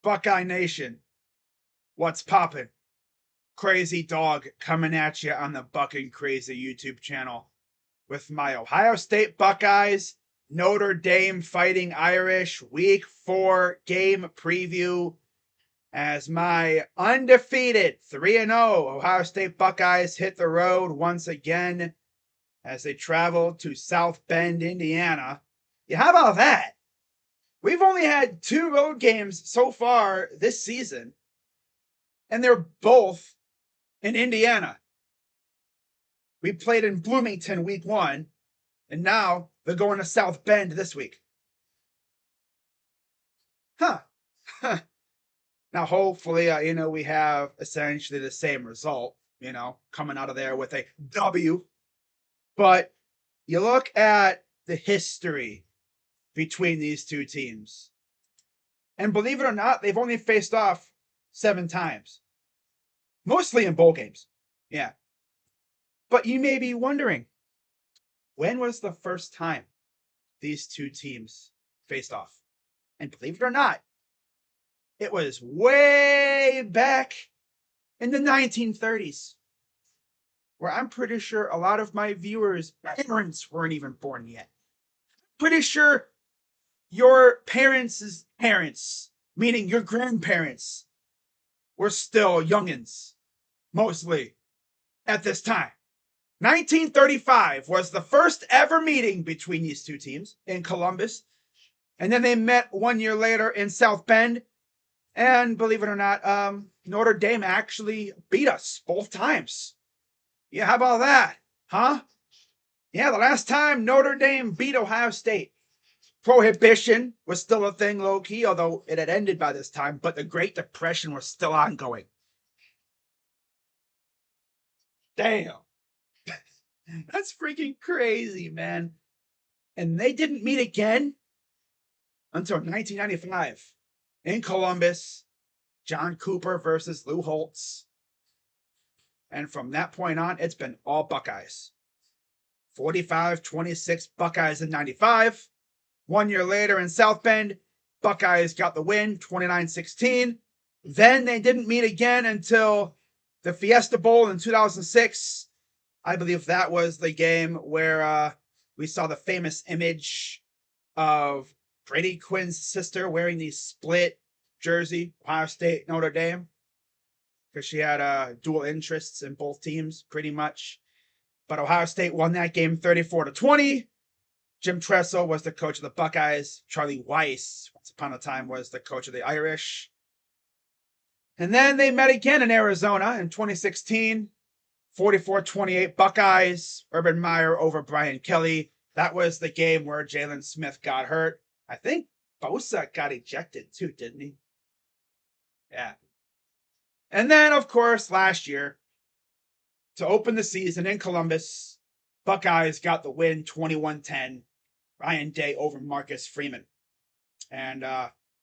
Buckeye Nation, what's poppin'? Crazy Dog coming at you on the Buckin' Crazy YouTube channel with my Ohio State Buckeyes, Notre Dame Fighting Irish Week 4 game preview as my undefeated 3-0 Ohio State Buckeyes hit the road once again as they travel to South Bend, Indiana. Yeah, how about that? We've only had 2 road games so far this season, and they're both in Indiana. We played in Bloomington week 1, and now they're going to South Bend this week. Huh. Now, hopefully, we have essentially the same result, coming out of there with a W. But you look at the history between these two teams, and believe it or not, they've only faced off 7 times. Mostly in bowl games. Yeah. But you may be wondering, when was the first time these two teams faced off? And believe it or not, it was way back in the 1930s, where I'm pretty sure a lot of my viewers' parents weren't even born yet. Pretty sure your parents' parents, meaning your grandparents, were still youngins, mostly, at this time. 1935 was the first ever meeting between these two teams in Columbus. And then they met 1 year later in South Bend. And believe it or not, Notre Dame actually beat us both times. Yeah, how about that? Huh? Yeah, the last time Notre Dame beat Ohio State. Prohibition was still a thing low-key, although it had ended by this time, but the Great Depression was still ongoing. Damn. That's freaking crazy, man. And they didn't meet again until 1995 in Columbus. John Cooper versus Lou Holtz. And from that point on, it's been all Buckeyes. 45-26 Buckeyes in 95. 1 year later in South Bend, Buckeyes got the win, 29-16. Then they didn't meet again until the Fiesta Bowl in 2006. I believe that was the game where we saw the famous image of Brady Quinn's sister wearing the split jersey, Ohio State, Notre Dame, because she had dual interests in both teams, pretty much. But Ohio State won that game 34-20. Jim Tressel was the coach of the Buckeyes. Charlie Weiss, once upon a time, was the coach of the Irish. And then they met again in Arizona in 2016. 44-28 Buckeyes. Urban Meyer over Brian Kelly. That was the game where Jalen Smith got hurt. I think Bosa got ejected too, didn't he? Yeah. And then, of course, last year, to open the season in Columbus, Buckeyes got the win 21-10. Ryan Day over Marcus Freeman. And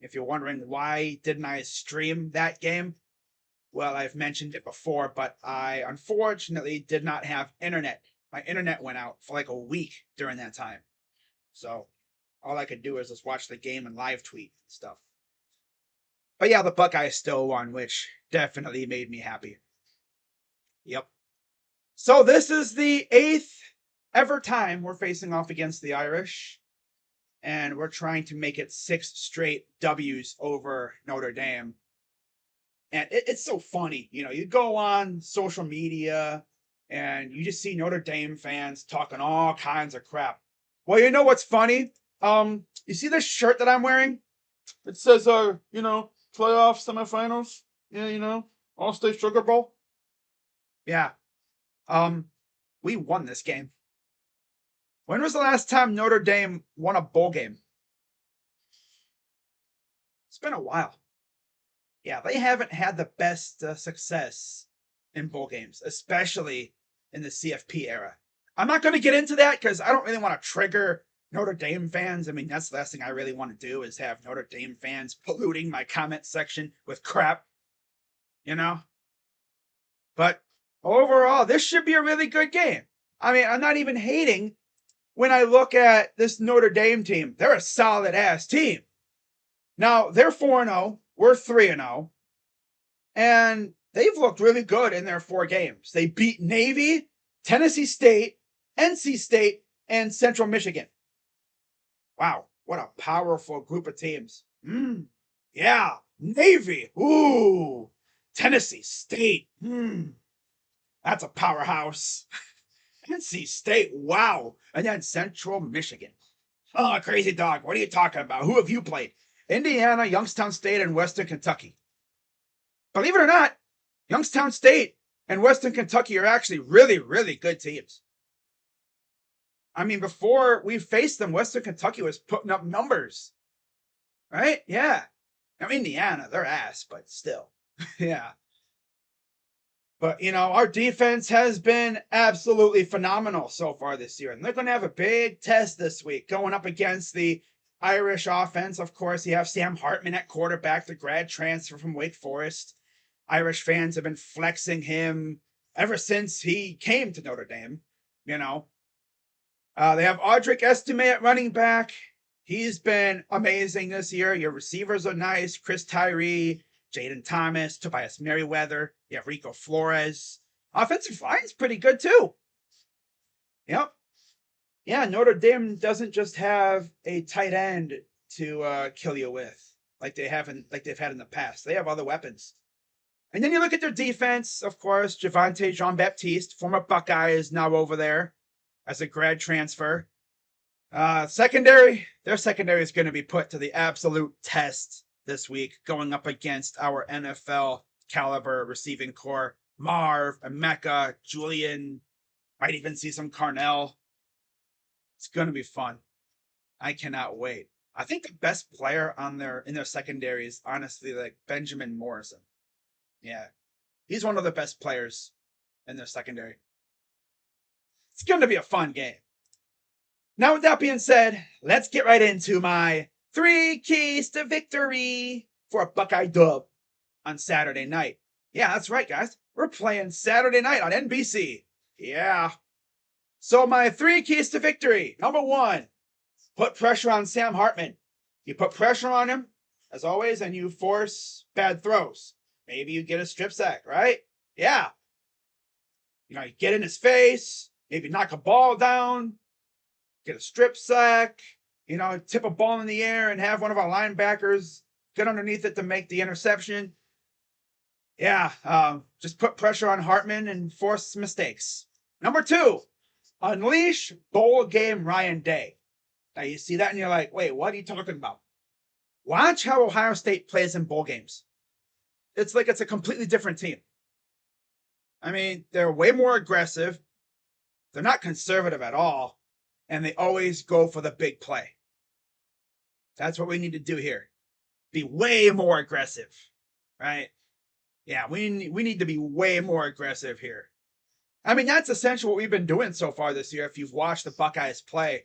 if you're wondering why didn't I stream that game, well, I've mentioned it before, but I unfortunately did not have internet. My internet went out for like a week during that time. So all I could do is just watch the game and live tweet and stuff. But yeah, the Buckeyes still won, which definitely made me happy. Yep. So this is the 8th ever time we're facing off against the Irish. And we're trying to make it 6 straight W's over Notre Dame. And it's so funny, you go on social media and you just see Notre Dame fans talking all kinds of crap. Well, you know what's funny? You see this shirt that I'm wearing? It says, playoff semifinals. Yeah, All-State Sugar Bowl. Yeah. We won this game. When was the last time Notre Dame won a bowl game? It's been a while. Yeah, they haven't had the best success in bowl games, especially in the CFP era. I'm not going to get into that because I don't really want to trigger Notre Dame fans. I mean, that's the last thing I really want to do is have Notre Dame fans polluting my comment section with crap, But overall, this should be a really good game. I mean, I'm not even hating when I look at this Notre Dame team. They're a solid-ass team. Now, they're 4-0. We're 3-0. And they've looked really good in their 4 games. They beat Navy, Tennessee State, NC State, and Central Michigan. Wow, what a powerful group of teams. Yeah, Navy. Ooh, Tennessee State. That's a powerhouse. NC State. Wow. And then Central Michigan. Oh, crazy dog. What are you talking about? Who have you played? Indiana, Youngstown State, and Western Kentucky. Believe it or not, Youngstown State and Western Kentucky are actually really, really good teams. I mean, before we faced them, Western Kentucky was putting up numbers. Right? Yeah. Now, Indiana, they're ass, but still. Yeah. But, our defense has been absolutely phenomenal so far this year. And they're going to have a big test this week going up against the Irish offense. Of course, you have Sam Hartman at quarterback, the grad transfer from Wake Forest. Irish fans have been flexing him ever since he came to Notre Dame, They have Audric Estime at running back. He's been amazing this year. Your receivers are nice. Chris Tyree, Jaden Thomas, Tobias Merriweather. You have Rico Flores. Offensive line's pretty good too. Yep. Yeah, Notre Dame doesn't just have a tight end to kill you with like they've had in the past. They have other weapons. And then you look at their defense, of course, Javante Jean-Baptiste, former Buckeye, is now over there as a grad transfer. Their secondary is going to be put to the absolute test this week, going up against our NFL caliber receiving core. Marv, Emeka, Julian, might even see some Carnell. It's going to be fun. I cannot wait. I think the best player in their secondary is honestly like Benjamin Morrison. Yeah, he's one of the best players in their secondary. It's going to be a fun game. Now, with that being said, let's get right into my 3 keys to victory for a Buckeye dub on Saturday night. Yeah, that's right, guys. We're playing Saturday night on NBC. Yeah. So my 3 keys to victory. Number 1, put pressure on Sam Hartman. You put pressure on him, as always, and you force bad throws. Maybe you get a strip sack, right? Yeah. You get in his face, maybe knock a ball down, get a strip sack, tip a ball in the air and have one of our linebackers get underneath it to make the interception. Yeah, just put pressure on Hartman and force mistakes. Number 2, unleash bowl game Ryan Day. Now you see that and you're like, wait, what are you talking about? Watch how Ohio State plays in bowl games. It's like it's a completely different team. I mean, they're way more aggressive. They're not conservative at all. And they always go for the big play. That's what we need to do here. Be way more aggressive, right? Yeah, we need to be way more aggressive here. I mean, that's essentially what we've been doing so far this year. If you've watched the Buckeyes play,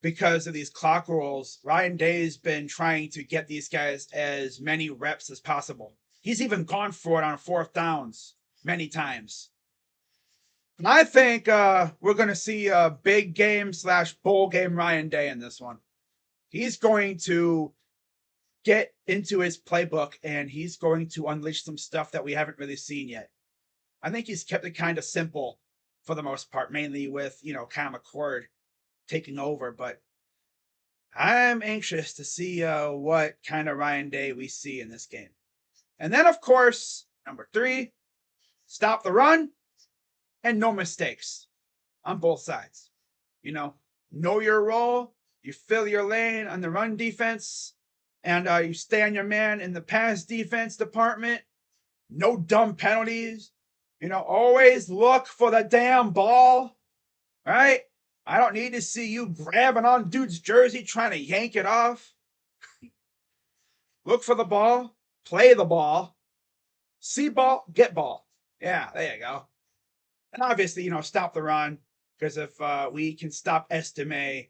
because of these clock rules, Ryan Day's been trying to get these guys as many reps as possible. He's even gone for it on 4th downs many times. And I think we're going to see a big game / bowl game Ryan Day in this one. He's going to get into his playbook and he's going to unleash some stuff that we haven't really seen yet. I think he's kept it kind of simple for the most part, mainly with, Kyle McCord taking over. But I'm anxious to see what kind of Ryan Day we see in this game. And then, of course, number 3, stop the run and no mistakes on both sides. Know your role, you fill your lane on the run defense, and you stay on your man in the pass defense department. No dumb penalties. Always look for the damn ball, right? I don't need to see you grabbing on dude's jersey trying to yank it off. Look for the ball. Play the ball. See ball, get ball. Yeah, there you go. And obviously, stop the run. Because if we can stop Estime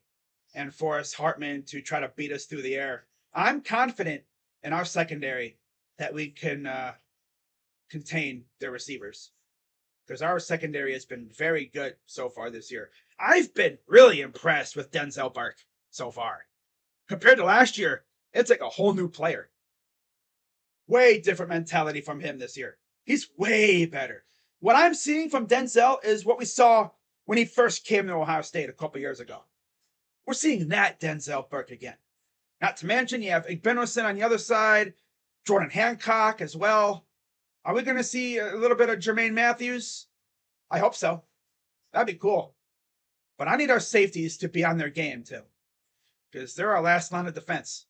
and force Hartman to try to beat us through the air, I'm confident in our secondary that we can contain their receivers. Because our secondary has been very good so far this year. I've been really impressed with Denzel Burke so far. Compared to last year, it's like a whole new player. Way different mentality from him this year. He's way better. What I'm seeing from Denzel is what we saw when he first came to Ohio State a couple years ago. We're seeing that Denzel Burke again. Not to mention, you have Igbenogson on the other side, Jordan Hancock as well. Are we going to see a little bit of Jermaine Matthews? I hope so. That'd be cool. But I need our safeties to be on their game too, because they're our last line of defense.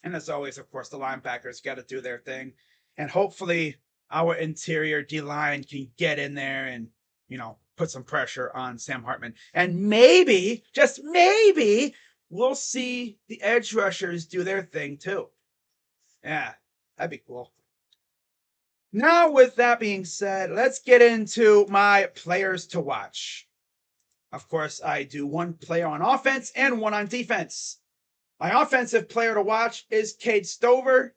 And as always, of course, the linebackers got to do their thing. And hopefully our interior D-line can get in there and, put some pressure on Sam Hartman. And maybe, just maybe, we'll see the edge rushers do their thing too. Yeah, that'd be cool. Now, with that being said, let's get into my players to watch. Of course, I do one player on offense and one on defense. My offensive player to watch is Cade Stover,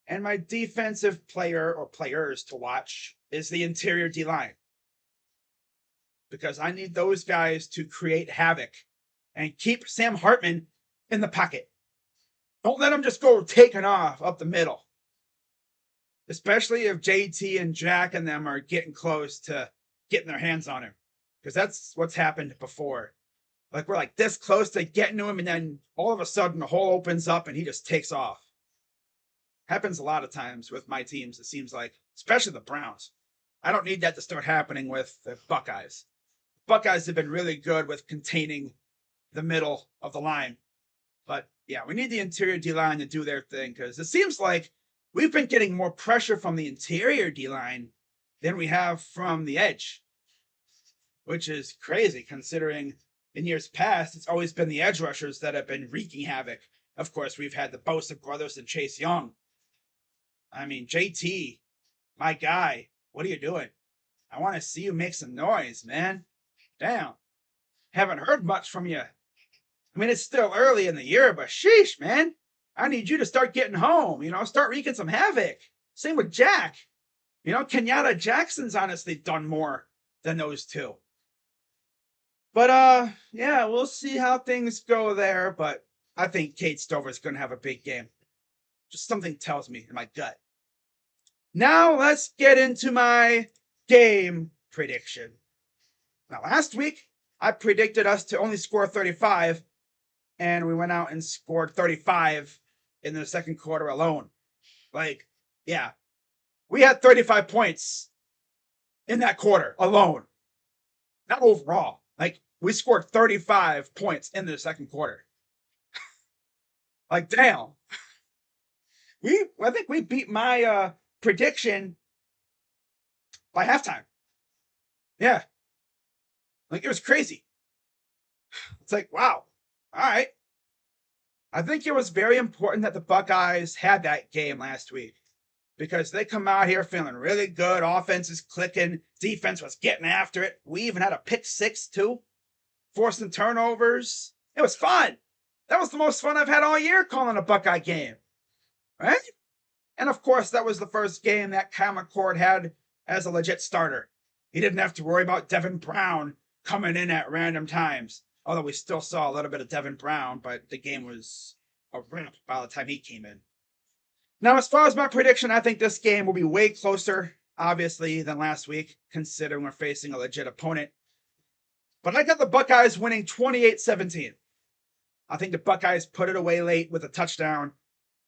and my defensive player or players to watch is the interior D-line. Because I need those guys to create havoc and keep Sam Hartman in the pocket. Don't let him just go taking off up the middle. Especially if JT and Jack and them are getting close to getting their hands on him. Because that's what's happened before. Like, we're like this close to getting to him, and then all of a sudden the hole opens up and he just takes off. Happens a lot of times with my teams, it seems like. Especially the Browns. I don't need that to start happening with the Buckeyes. Buckeyes have been really good with containing the middle of the line. But, yeah, we need the interior D-line to do their thing, because it seems like we've been getting more pressure from the interior D-line than we have from the edge. Which is crazy, considering in years past, it's always been the edge rushers that have been wreaking havoc. Of course, we've had the Bosa brothers and Chase Young. I mean, JT, my guy, what are you doing? I want to see you make some noise, man. Damn. Haven't heard much from you. I mean, it's still early in the year, but sheesh, man. I need you to start getting home, start wreaking some havoc. Same with Jack. Kenyatta Jackson's honestly done more than those two. But, yeah, we'll see how things go there, but I think Cade Stover's going to have a big game. Just something tells me in my gut. Now, let's get into my game prediction. Now, last week, I predicted us to only score 35, and we went out and scored 35 in the second quarter alone. Like, yeah, we had 35 points in that quarter alone. Not overall. Like, we scored 35 points in the second quarter. Like, damn. I think we beat my prediction by halftime. Yeah. Like, it was crazy. It's like, wow. All right. I think it was very important that the Buckeyes had that game last week, because they come out here feeling really good. Offense is clicking. Defense was getting after it. We even had a pick six, too. Forcing turnovers. It was fun. That was the most fun I've had all year calling a Buckeye game. Right? And, of course, that was the first game that Kyle McCord had as a legit starter. He didn't have to worry about Devin Brown coming in at random times. Although we still saw a little bit of Devin Brown, but the game was a wrap by the time he came in. Now, as far as my prediction, I think this game will be way closer, obviously, than last week, considering we're facing a legit opponent. But I got the Buckeyes winning 28-17. I think the Buckeyes put it away late with a touchdown,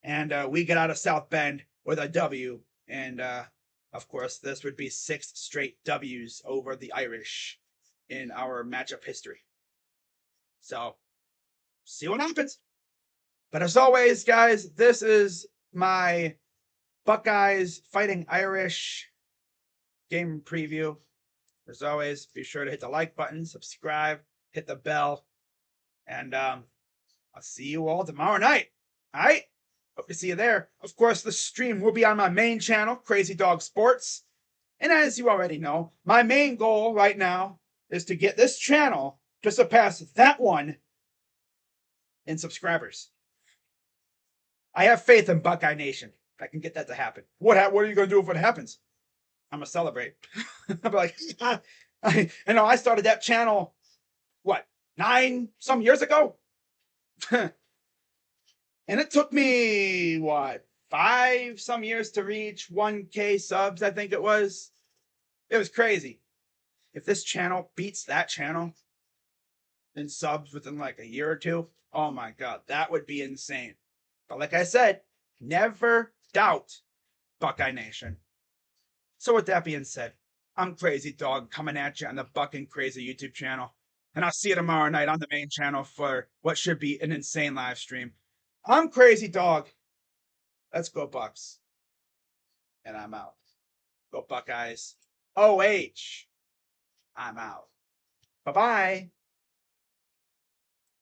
and we get out of South Bend with a W. And, of course, this would be 6 straight W's over the Irish in our matchup history. So, see what happens. But as always, guys, this is my Buckeyes fighting Irish game preview. As always, be sure to hit the like button, subscribe, hit the bell, and I'll see you all tomorrow night. All right? Hope to see you there. Of course, the stream will be on my main channel, Crazy Dog Sports. And as you already know, my main goal right now is to get this channel to surpass that one in subscribers. I have faith in Buckeye Nation. I can get that to happen. What are you going to do if it happens? I'm going to celebrate. I'll be like, I started that channel, 9 some years ago? And it took me, 5 5 some years to reach 1K subs, I think it was. It was crazy. If this channel beats that channel in subs within like a year or two, oh my god, that would be insane. But like I said, never doubt Buckeye Nation. So with that being said, I'm Crazy Dog coming at you on the Buckin' Crazy YouTube channel. And I'll see you tomorrow night on the main channel for what should be an insane live stream. I'm Crazy Dog. Let's go Bucks. And I'm out. Go Buckeyes. OH. I'm out. Bye-bye.